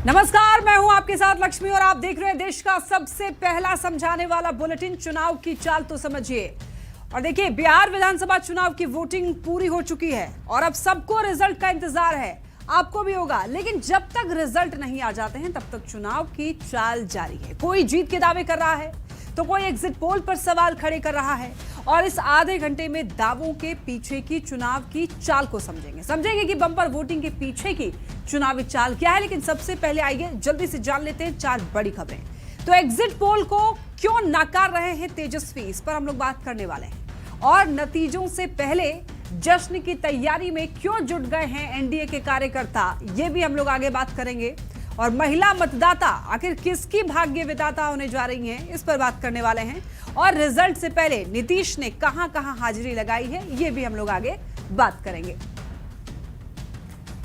नमस्कार, मैं हूं आपके साथ लक्ष्मी और आप देख रहे हैं देश का सबसे पहला समझाने वाला बुलेटिन। चुनाव की चाल तो समझिए। और देखिए, बिहार विधानसभा चुनाव की वोटिंग पूरी हो चुकी है और अब सबको रिजल्ट का इंतजार है। आपको भी होगा, लेकिन जब तक रिजल्ट नहीं आ जाते हैं तब तक चुनाव की चाल जारी है। कोई जीत के दावे कर रहा है तो कोई एग्जिट पोल पर सवाल खड़े कर रहा है और इस आधे घंटे में दावों के पीछे की चुनाव की चाल को समझेंगे कि बम्पर वोटिंग के पीछे की चुनावी चाल क्या है। लेकिन सबसे पहले आइए जल्दी से जान लेते हैं 4 बड़ी खबरें। तो एग्जिट पोल को क्यों नकार रहे हैं तेजस्वी, इस पर हम लोग बात करने वाले हैं। और नतीजों से पहले जश्न की तैयारी में क्यों जुट गए हैं एनडीए के कार्यकर्ता, ये भी हम लोग आगे बात करेंगे। और महिला मतदाता आखिर किसकी भाग्य विधाता होने जा रही हैं, इस पर बात करने वाले हैं। और रिजल्ट से पहले नीतीश ने कहां कहां हाजिरी लगाई है, ये भी हम लोग आगे बात करेंगे।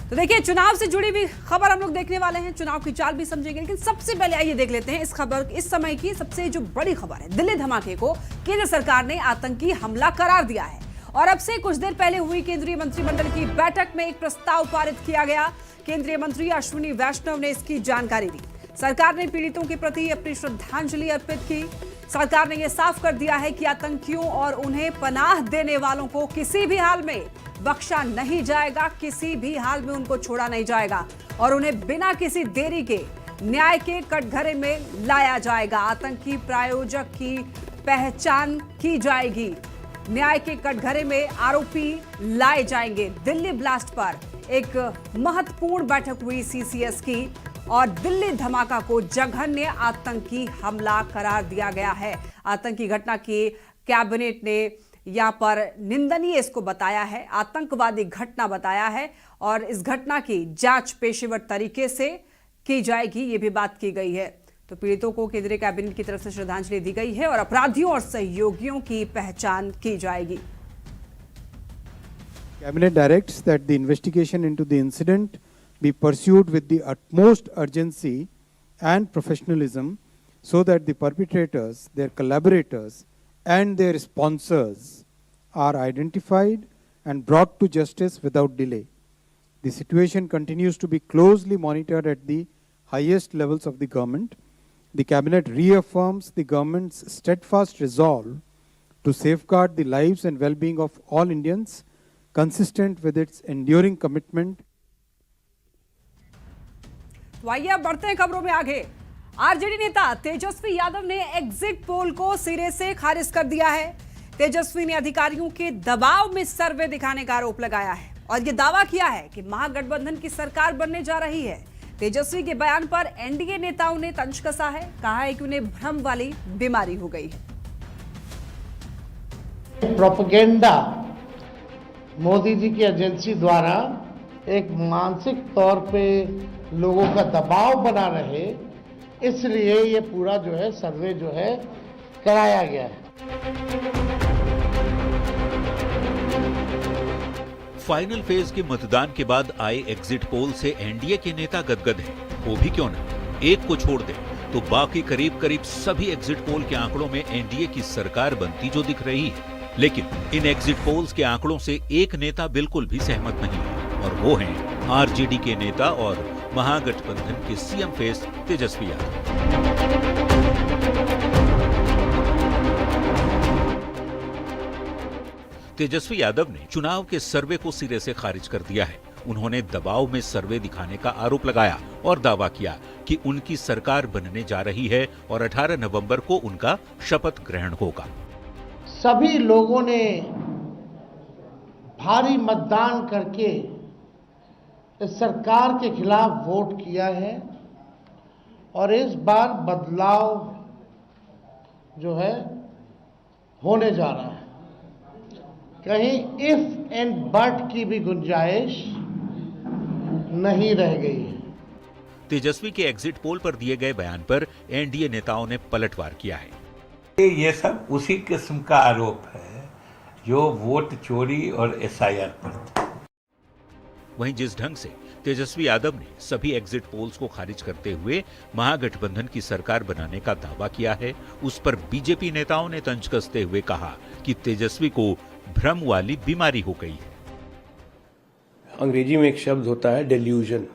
तो देखिए, चुनाव से जुड़ी भी खबर हम लोग देखने वाले हैं, चुनाव की चाल भी समझेंगे। लेकिन सबसे पहले आइए देख लेते हैं इस समय की सबसे जो बड़ी खबर है। दिल्ली धमाके को केंद्र सरकार ने आतंकी हमला करार दिया है और अब से कुछ देर पहले हुई केंद्रीय मंत्रिमंडल की बैठक में एक प्रस्ताव पारित किया गया। केंद्रीय मंत्री अश्विनी वैष्णव ने इसकी जानकारी दी। सरकार ने पीड़ितों के प्रति अपनी श्रद्धांजलि अर्पित की। सरकार ने यह साफ कर दिया है कि आतंकियों और उन्हें पनाह देने वालों को किसी भी हाल में बख्शा नहीं जाएगा, किसी भी हाल में उनको छोड़ा नहीं जाएगा और उन्हें बिना किसी देरी के न्याय के कटघरे में लाया जाएगा। आतंकी प्रायोजक की पहचान की जाएगी, न्याय के कटघरे में आरोपी लाए जाएंगे। दिल्ली ब्लास्ट पर एक महत्वपूर्ण बैठक हुई सीसीएस की और दिल्ली धमाका को जघन्य आतंकी हमला करार दिया गया है। आतंकी घटना की कैबिनेट ने यहां पर निंदनीय इसको बताया है, आतंकवादी घटना बताया है और इस घटना की जांच पेशेवर तरीके से की जाएगी, ये भी बात की गई है। तो पीड़ितों को केंद्रीय कैबिनेट की तरफ से श्रद्धांजलि दी गई है और अपराधियों और सहयोगियों की पहचान की जाएगी। Cabinet directs that the investigation into the incident be pursued with the utmost urgency and professionalism so that the perpetrators, their collaborators and their sponsors are identified and brought to justice without delay. The situation continues to be closely monitored at the highest levels of the government. The Cabinet reaffirms the government's steadfast resolve to safeguard the lives and well-being of all Indians, consistent with its enduring commitment. तो आइए अब बढ़ते हैं खबरों में आगे। RJD नेता तेजस्वी यादव ने एग्जिट पोल को सिरे से खारिज कर दिया है। तेजस्वी ने अधिकारियों के दबाव में सर्वे दिखाने का आरोप लगाया है और यह दावा किया है कि महागठबंधन की सरकार बनने जा रही है। तेजस्वी के बयान पर एनडीए नेताओं ने तंज कसा है, कहा है कि उन्हें भ्रम वाली बीमारी हो गई है। प्रोपेगेंडा मोदी जी की एजेंसी द्वारा एक मानसिक तौर पे लोगों का दबाव बना रहे, इसलिए ये पूरा जो है सर्वे जो है कराया गया है। फाइनल फेज के मतदान के बाद आए एग्जिट पोल से एनडीए के नेता गदगद हैं। वो भी क्यों ना, एक को छोड़ दे तो बाकी करीब करीब सभी एग्जिट पोल के आंकड़ों में एनडीए की सरकार बनती जो दिख रही है। लेकिन इन एग्जिट पोल्स के आंकड़ों से एक नेता बिल्कुल भी सहमत नहीं है और वो हैं आरजेडी के नेता और महागठबंधन के सीएम फेस तेजस्वी यादव। तेजस्वी यादव ने चुनाव के सर्वे को सिरे से खारिज कर दिया है। उन्होंने दबाव में सर्वे दिखाने का आरोप लगाया और दावा किया कि उनकी सरकार बनने जा रही है और 18 नवंबर को उनका शपथ ग्रहण होगा। सभी लोगों ने भारी मतदान करके इस सरकार के खिलाफ वोट किया है और इस बार बदलाव जो है होने जा रहा है। कहीं इफ एंड बट की भी गुंजाइश नहीं रह गई है। तेजस्वी के एग्जिट पोल पर दिए गए बयान पर एनडीए नेताओं ने पलटवार किया है। ये सब उसी किस्म का आरोप है जो वोट चोरी और एसआईआर पर था। वहीं जिस ढंग से तेजस्वी यादव ने सभी एग्जिट पोल्स को खारिज करते हुए महागठबंधन की सरकार बनाने का दावा किया है, उस पर बीजेपी नेताओं ने तंज कसते हुए कहा कि तेजस्वी को भ्रम वाली बीमारी हो गई है। अंग्रेजी में एक शब्द होता है डेल्यूजन,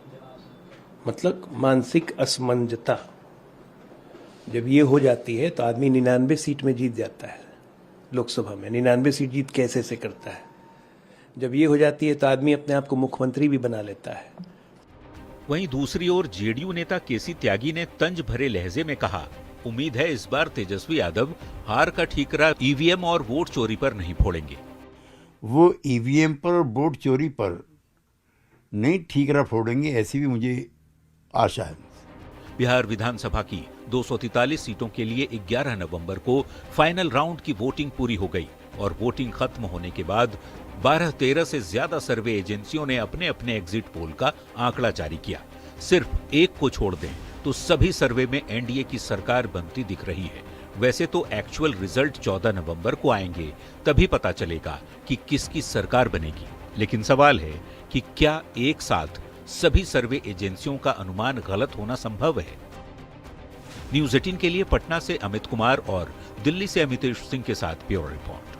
मतलब मानसिक असमंजता जब ये हो जाती है तो आदमी 99 सीट में जीत जाता है। लोकसभा में 99 सीट जीत कैसे से करता है। जब ये हो जाती है तो आदमी अपने आप को मुख्यमंत्री भी बना लेता है। वहीं दूसरी ओर जेडीयू नेता केसी त्यागी ने तंज भरे लहजे में कहा, उम्मीद है इस बार तेजस्वी यादव हार का ठीकरा ईवीएम और वोट चोरी पर नहीं फोड़ेंगे। वो ईवीएम पर और वोट चोरी पर नहीं ठीकरा फोड़ेंगे, ऐसी भी मुझे आशा है। बिहार विधानसभा की 243 सीटों के लिए 11 नवंबर को फाइनल राउंड की वोटिंग पूरी हो गई और वोटिंग खत्म होने के बाद 12-13 से ज्यादा सर्वे एजेंसियों ने अपने अपने एग्जिट पोल का आंकड़ा जारी किया। सिर्फ एक को छोड़ दें तो सभी सर्वे में एनडीए की सरकार बनती दिख रही है। वैसे तो एक्चुअल रिजल्ट 14 नवंबर को आएंगे, तभी पता चलेगा कि किसकी सरकार बनेगी। लेकिन सवाल है कि क्या एक साथ सभी सर्वे एजेंसियों का अनुमान गलत होना संभव है? न्यूज 18 के लिए पटना से अमित कुमार और दिल्ली से अमितेश सिंह के साथ ब्यूरो रिपोर्ट।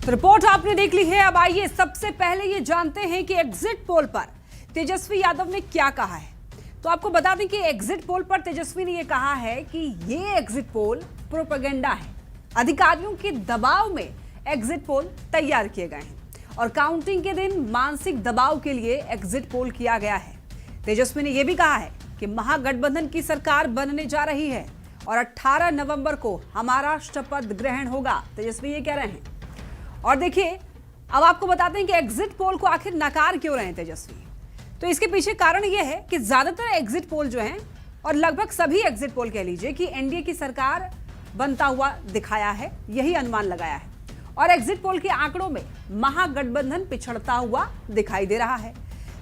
तो रिपोर्ट आपने देख ली है। अब आइए सबसे पहले ये जानते हैं कि एग्जिट पोल पर तेजस्वी यादव ने क्या कहा है। तो आपको बता दें कि एग्जिट पोल पर तेजस्वी ने यह कहा है कि ये एग्जिट पोल प्रोपेगेंडा है। अधिकारियों के दबाव में एग्जिट पोल तैयार किए गए हैं और काउंटिंग के दिन मानसिक दबाव के लिए एग्जिट पोल किया गया है। तेजस्वी ने यह भी कहा है कि महागठबंधन की सरकार बनने जा रही है और 18 नवंबर को हमारा शपथ ग्रहण होगा। तेजस्वी ये कह रहे हैं। और देखिए, अब आपको बताते हैं कि एग्जिट पोल को आखिर नकार क्यों रहे हैं तेजस्वी। तो इसके पीछे कारण यह है कि ज्यादातर एग्जिट पोल जो हैं और लगभग सभी एग्जिट पोल कह लीजिए कि एनडीए की सरकार बनता हुआ दिखाया है, यही अनुमान लगाया है। और एग्जिट पोल के आंकड़ों में महागठबंधन पिछड़ता हुआ दिखाई दे रहा है।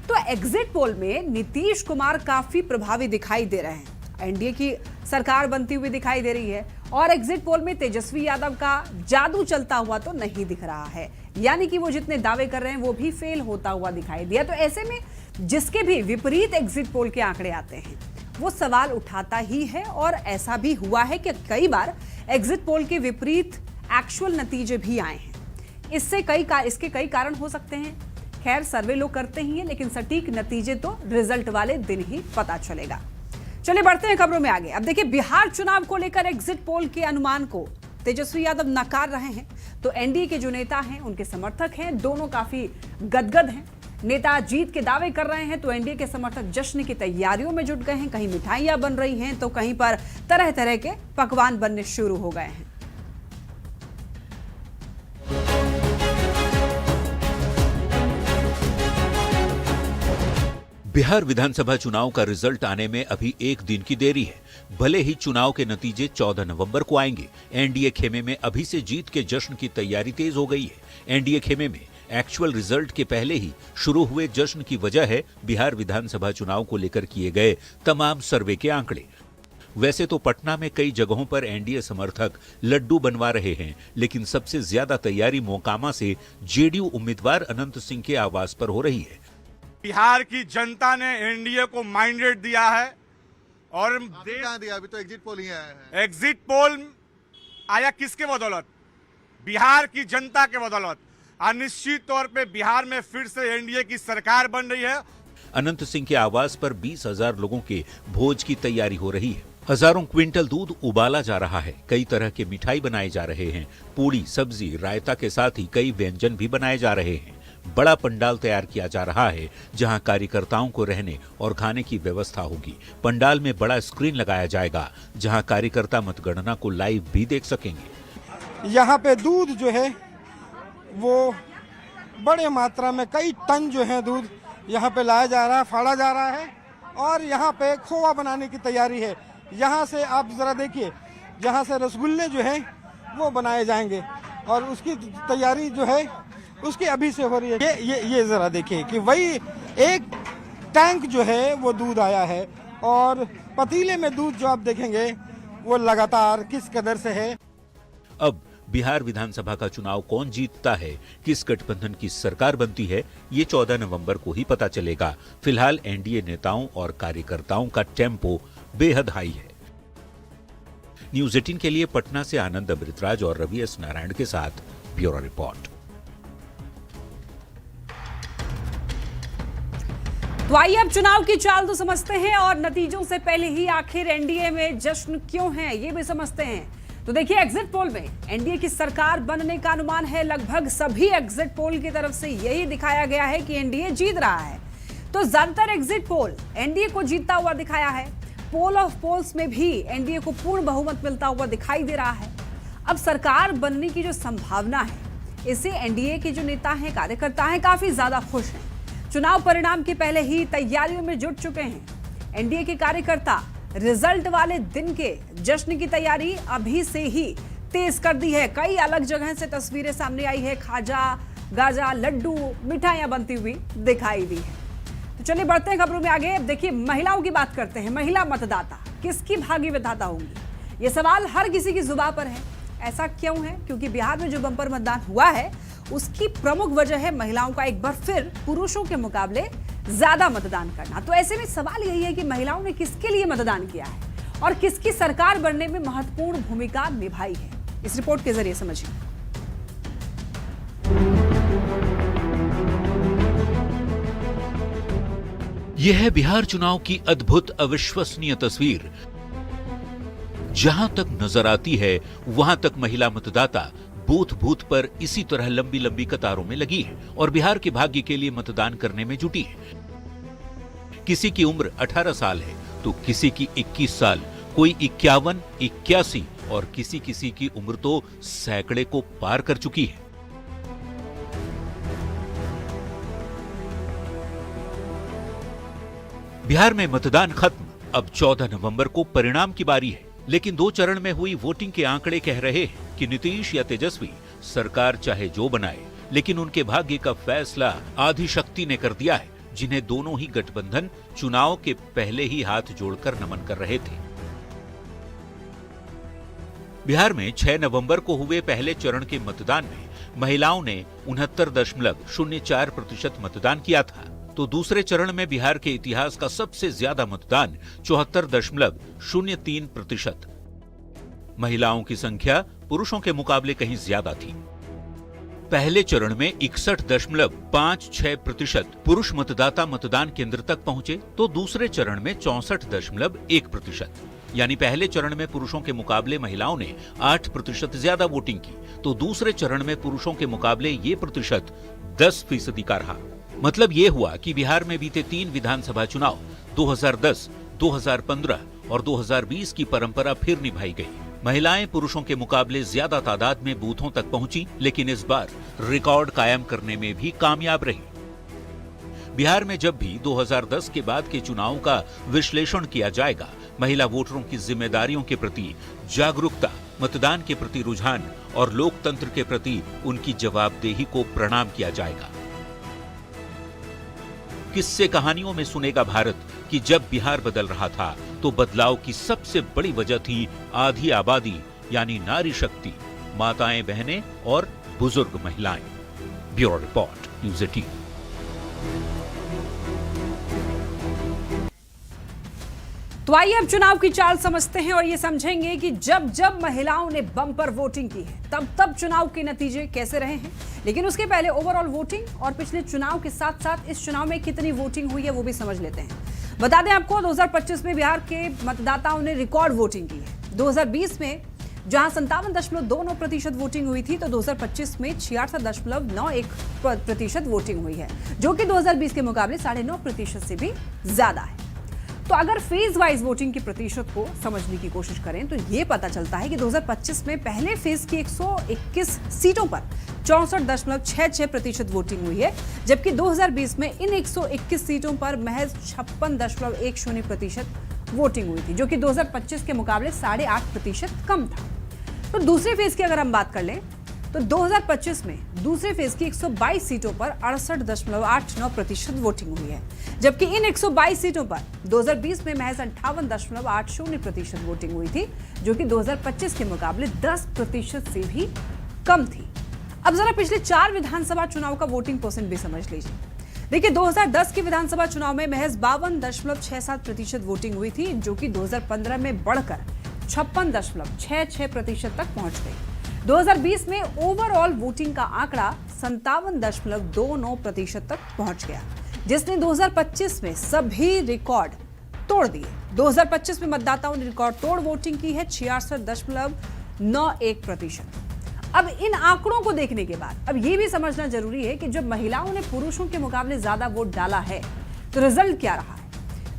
तो एग्जिट पोल में नीतीश कुमार काफी प्रभावी दिखाई दे रहे हैं, एनडीए की सरकार बनती हुई दिखाई दे रही है और एग्जिट पोल में तेजस्वी यादव का जादू चलता हुआ तो नहीं दिख रहा है, यानी कि वो जितने दावे कर रहे हैं वो भी फेल होता हुआ दिखाई दिया। तो ऐसे में जिसके भी विपरीत एग्जिट पोल के आंकड़े आते हैं वो सवाल उठाता ही है और ऐसा भी हुआ है कि कई बार एग्जिट पोल के विपरीत एक्चुअल नतीजे भी आए हैं। इसके कई कारण हो सकते हैं। खैर, सर्वे लोग करते ही हैं, लेकिन सटीक नतीजे तो रिजल्ट वाले दिन ही पता चलेगा। चलिए बढ़ते हैं खबरों में आगे। अब देखिए, बिहार चुनाव को लेकर एग्जिट पोल के अनुमान को तेजस्वी यादव नकार रहे हैं। तो एनडीए के जो नेता हैं, उनके समर्थक हैं, दोनों काफी गदगद हैं। नेता जीत के दावे कर रहे हैं तो एनडीए के समर्थक जश्न की तैयारियों में जुट गए हैं। कहीं मिठाइयां बन रही हैं तो कहीं पर तरह तरह के पकवान बनने शुरू हो गए हैं। बिहार विधानसभा चुनाव का रिजल्ट आने में अभी एक दिन की देरी है। भले ही चुनाव के नतीजे 14 नवंबर को आएंगे, एनडीए खेमे में अभी से जीत के जश्न की तैयारी तेज हो गई है। एनडीए खेमे में एक्चुअल रिजल्ट के पहले ही शुरू हुए जश्न की वजह है बिहार विधानसभा चुनाव को लेकर किए गए तमाम सर्वे के आंकड़े। वैसे तो पटना में कई जगहों पर एनडीए समर्थक लड्डू बनवा रहे हैं, लेकिन सबसे ज्यादा तैयारी मोकामा से जेडीयू उम्मीदवार अनंत सिंह के आवास पर हो रही है। बिहार की जनता ने एनडीए को माइंडेड दिया है और दिया, अभी तो एग्जिट पोल ही आया है। एग्जिट पोल आया किसके बदौलत? बिहार की जनता के बदौलत। निश्चित तौर पे बिहार में फिर से एनडीए की सरकार बन रही है। अनंत सिंह के आवास पर 20,000 लोगों के भोज की तैयारी हो रही है। हजारों क्विंटल दूध उबाला जा रहा है, कई तरह के मिठाई बनाए जा रहे हैं, पूरी, सब्जी, रायता के साथ ही कई व्यंजन भी बनाए जा रहे हैं। बड़ा पंडाल तैयार किया जा रहा है जहां कार्यकर्ताओं को रहने और खाने की व्यवस्था होगी। पंडाल में बड़ा स्क्रीन लगाया जाएगा जहां कार्यकर्ता मतगणना को लाइव भी देख सकेंगे। यहाँ पे दूध जो है वो बड़े मात्रा में, कई टन जो है दूध यहाँ पे लाया जा रहा है, फाड़ा जा रहा है और यहाँ पे खोवा बनाने की तैयारी है। यहाँ से आप जरा देखिए, जहाँ से रसगुल्ले जो है वो बनाए जाएंगे और उसकी तैयारी जो है उसकी अभी से हो रही है। ये जरा देखिए कि वही एक टैंक जो है वो दूध आया है और पतीले में दूध जो आप देखेंगे वो लगातार किस कदर से है। अब बिहार विधानसभा का चुनाव कौन जीतता है, किस गठबंधन की सरकार बनती है, ये 14 नवंबर को ही पता चलेगा। फिलहाल एनडीए नेताओं और कार्यकर्ताओं का टेम्पो बेहद हाई है। न्यूज 18 के लिए पटना से आनंद अमृतराज और रवि एस नारायण के साथ ब्यूरो रिपोर्ट। तो आइए अब चुनाव की चाल तो समझते हैं और नतीजों से पहले ही आखिर एनडीए में जश्न क्यों है ये भी समझते हैं। तो देखिए, एग्जिट पोल में एनडीए की सरकार बनने का अनुमान है। लगभग सभी एग्जिट पोल की तरफ से यही दिखाया गया है कि एनडीए जीत रहा है। तो ज्यादातर एग्जिट पोल एनडीए को जीतता हुआ दिखाया है। पोल ऑफ पोल्स में भी एनडीए को पूर्ण बहुमत मिलता हुआ दिखाई दे रहा है। अब सरकार बनने की जो संभावना है, इससे एनडीए के जो नेता हैं, कार्यकर्ता हैं, काफी ज्यादा खुश हैं। चुनाव परिणाम के पहले ही तैयारियों में जुट चुके हैं। एनडीए के कार्यकर्ता रिजल्ट वाले दिन के जश्न की तैयारी अभी से ही तेज कर दी है। कई अलग जगह से तस्वीरें सामने आई है। खाजा, गाजा, लड्डू, मिठाइयां बनती हुई दिखाई दी है। तो चलिए बढ़ते हैं खबरों में आगे। अब देखिए, महिलाओं की बात करते हैं। महिला मतदाता किसकी भागी विधाता होंगी, ये सवाल हर किसी की जुबान पर है। ऐसा क्यों है? क्योंकि बिहार में जो बम्पर मतदान हुआ है, उसकी प्रमुख वजह है महिलाओं का एक बार फिर पुरुषों के मुकाबले ज्यादा मतदान करना। तो ऐसे में सवाल यही है कि महिलाओं ने किसके लिए मतदान किया है और किसकी सरकार बनने में महत्वपूर्ण भूमिका निभाई है। इस रिपोर्ट के जरिए समझिए। यह है बिहार चुनाव की अद्भुत अविश्वसनीय तस्वीर। जहां तक नजर आती है, वहां तक महिला मतदाता बूथ बूथ पर इसी तरह लंबी लंबी कतारों में लगी है और बिहार के भाग्य के लिए मतदान करने में जुटी है। किसी की उम्र 18 साल है तो किसी की 21 साल, कोई 51, 81 और किसी किसी की उम्र तो सैकड़े को पार कर चुकी है। बिहार में मतदान खत्म। अब 14 नवंबर को परिणाम की बारी है, लेकिन 2 चरण में हुई वोटिंग के आंकड़े कह रहे हैं कि नीतीश या तेजस्वी सरकार चाहे जो बनाए, लेकिन उनके भाग्य का फैसला आधी शक्ति ने कर दिया है, जिन्हें दोनों ही गठबंधन चुनाव के पहले ही हाथ जोड़कर नमन कर रहे थे। बिहार में 6 नवंबर को हुए पहले चरण के मतदान में महिलाओं ने 69.04% मतदान किया था, तो दूसरे चरण में बिहार के इतिहास का सबसे ज्यादा मतदान 74.03%। महिलाओं की संख्या पुरुषों के मुकाबले कहीं ज्यादा थी। पहले चरण में 61.56% पुरुष मतदाता मतदान केंद्र तक पहुंचे, तो दूसरे चरण में 64.1%। यानी पहले चरण में पुरुषों के मुकाबले महिलाओं ने 8% ज्यादा वोटिंग की, तो दूसरे चरण में पुरुषों के मुकाबले ये प्रतिशत 10% का रहा। मतलब ये हुआ कि बिहार में बीते 3 विधानसभा चुनाव 2010, 2015 और 2020 की परंपरा फिर निभाई गई। महिलाएं पुरुषों के मुकाबले ज्यादा तादाद में बूथों तक पहुंची, लेकिन इस बार रिकॉर्ड कायम करने में भी कामयाब रही। बिहार में जब भी 2010 के बाद के चुनाव का विश्लेषण किया जाएगा, महिला वोटरों की जिम्मेदारियों के प्रति जागरूकता, मतदान के प्रति रुझान और लोकतंत्र के प्रति उनकी जवाबदेही को प्रणाम किया जाएगा। किस्से कहानियों में सुनेगा भारत कि जब बिहार बदल रहा था तो बदलाव की सबसे बड़ी वजह थी आधी आबादी, यानी नारी शक्ति, माताएं, बहनें और बुजुर्ग महिलाएं। Bureau report, news 18। तो आइए अब चुनाव की चाल समझते हैं और ये समझेंगे कि जब जब महिलाओं ने बम्पर वोटिंग की है, तब तब चुनाव के नतीजे कैसे रहे हैं। लेकिन उसके पहले ओवरऑल वोटिंग और पिछले चुनाव के साथ साथ इस चुनाव में कितनी वोटिंग हुई है वो भी समझ लेते हैं। बता दें आपको, 2025 में बिहार के मतदाताओं ने रिकॉर्ड वोटिंग की है। 2020 में जहां 57.29% वोटिंग हुई थी, तो 2025 में 66.91% वोटिंग हुई है, जो कि 2020 के मुकाबले 9.5% से भी ज्यादा है। तो अगर फेज वाइज वोटिंग की प्रतिशत को समझने की कोशिश करें तो यह पता चलता है कि 2025 में पहले फेज की 121 सीटों पर 64.66% वोटिंग हुई है, जबकि 2020 में इन 121 सीटों पर महज 56.10% वोटिंग हुई थी, जो कि 2025 के मुकाबले 8.5% कम था। तो दूसरे फेज की अगर हम बात कर लें तो 2025 में दूसरे फेज की 122 सीटों पर 68.89% वोटिंग हुई है, जबकि इन 122 सीटों पर 2020 में महज 58.80% वोटिंग हुई थी, जो कि 2025 के मुकाबले 10% से भी कम थी। अब जरा पिछले 4 विधानसभा चुनाव का वोटिंग परसेंट भी समझ लीजिए। देखिए, 2010 के विधानसभा चुनाव में महज 52.67% वोटिंग हुई थी, जो कि 2015 में बढ़कर 56.66% तक पहुंच गई। 2020 में ओवरऑल वोटिंग का आंकड़ा 57.29% तक पहुंच गया। जिसने 2025 में सभी रिकॉर्ड तोड़ दिए। 2025 में मतदाताओं ने रिकॉर्ड तोड़ वोटिंग की है 66.91%। अब इन आंकड़ों को देखने के बाद अब यह भी समझना जरूरी है कि जब महिलाओं ने पुरुषों के मुकाबले ज्यादा वोट डाला है तो रिजल्ट क्या रहा है।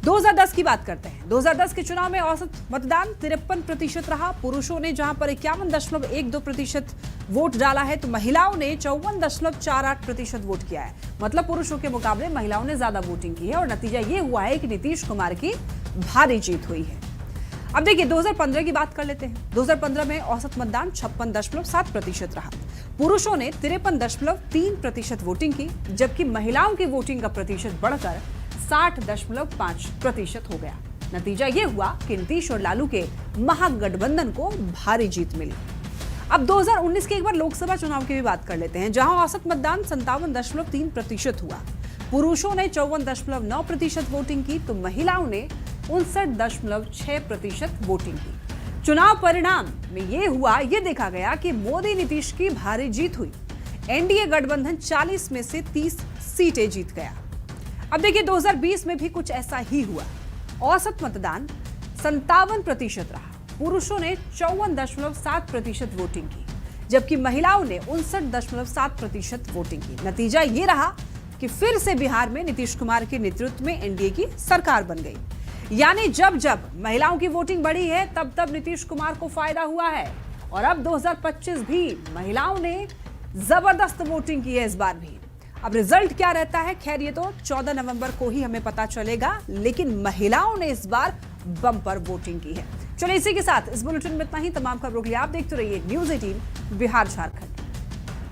2010 की बात करते हैं। 2010 के चुनाव में औसत मतदान 53% रहा। पुरुषों ने जहां पर 51.12% वोट डाला है तो महिलाओं ने 54.48% वोट किया है। मतलब पुरुषों के मुकाबले महिलाओं ने ज्यादा वोटिंग की है और नतीजा ये हुआ है कि नीतीश कुमार की भारी जीत हुई है। अब देखिए 2015 की बात कर लेते हैं। 2015 में औसत मतदान 56.7% रहा। पुरुषों ने 53.3% वोटिंग की, जबकि महिलाओं की वोटिंग का प्रतिशत बढ़कर 60.5% हो गया। नतीजा यह हुआ कि नीतीश और लालू के महागठबंधन को भारी जीत मिली। अब 2019 के एक बार लोकसभा चुनाव की भी बात कर लेते हैं, जहां औसत मतदान 57.3% हुआ। पुरुषों ने 54.9% वोटिंग की तो महिलाओं ने 59.6% वोटिंग की। चुनाव परिणाम में यह हुआ, यह देखा गया कि मोदी नीतीश की भारी जीत हुई। एनडीए गठबंधन 40 में से 30 सीटें जीत गया। अब देखिए 2020 में भी कुछ ऐसा ही हुआ। औसत मतदान 57% रहा। पुरुषों ने 54.7% वोटिंग की, जबकि महिलाओं ने 59.7% वोटिंग की। नतीजा ये रहा कि फिर से बिहार में नीतीश कुमार के नेतृत्व में एनडीए की सरकार बन गई। यानी जब जब महिलाओं की वोटिंग बढ़ी है तब तब नीतीश कुमार को फायदा हुआ है। और अब 2025 भी महिलाओं ने जबरदस्त वोटिंग की है इस बार भी। अब रिजल्ट क्या रहता है, खैर ये तो 14 नवंबर को ही हमें पता चलेगा, लेकिन महिलाओं ने इस बार बम्पर वोटिंग की है। चलिए इसी के साथ इस बुलेटिन में इतना ही। तमाम खबरों के लिए आप देखते रहिए न्यूज़ 18 बिहार झारखंड।